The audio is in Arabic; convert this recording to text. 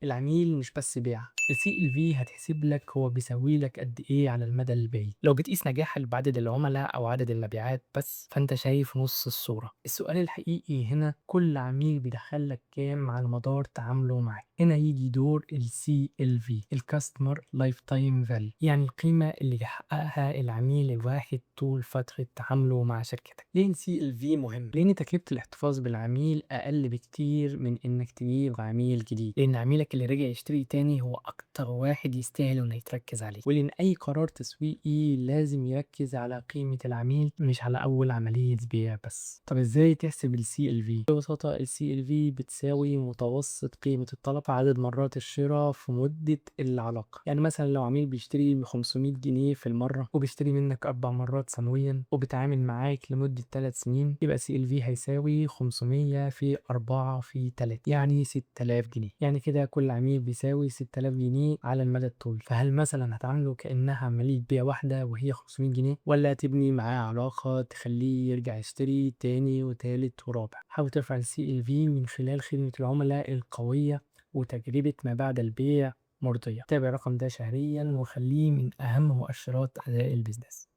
العميل مش بس بيع، الCLV هتحسب لك هو بيسوي لك قد إيه على المدى البعيد. لو بتقيس نجاحك بعدد العملاء أو عدد المبيعات بس فأنت شايف نص الصورة. السؤال الحقيقي هنا كل عميل بيدخل لك كام على مدار تعامله معاك. هنا يجي دور الCLV الكاستمر لايف تايم فاليو، يعني القيمة اللي يحققها العميل الواحد طول فترة تعامله مع شركتك. ليه الCLV مهم؟ لأن تكلفة الاحتفاظ بالعميل أقل بكتير من إنك تجيب عميل جديد، لأن عميلك اللي رجع يشتري تاني هو أكتر واحد يستاهل إنه يتركز عليه، ولأن أي قرار تسويقي لازم يركز على قيمة العميل مش على أول عملية بيع بس. طب إزاي تحسب الCLV؟ ببساطة الCLV بتساوي متوسط قيمة الطلب في عدد مرات الشراء في مدة العلاقة. يعني مثلا لو عميل بيشتري ب 500 جنيه في المرة وبيشتري منك 4 مرات سنويا وبيتعامل معاك لمدة 3 سنين، يبقى CLV هيساوي 500 في 4 في 3 يعني 6000 جنيه. يعني كده كل عميل بيساوي 6000 جنيه على المدى الطويل. فهل مثلا هتعامله كأنها عملية بيع واحدة وهي 500 جنيه، ولا هتبني معاه علاقة تخليه يرجع يشتري تاني وتالت ورابع؟ حاول ترفع الCLV من خلال خدمة العملاء القوية وتجربة ما بعد البيع مرضية. تابع الرقم ده شهريا وخليه من أهم مؤشرات أداء البيزنس.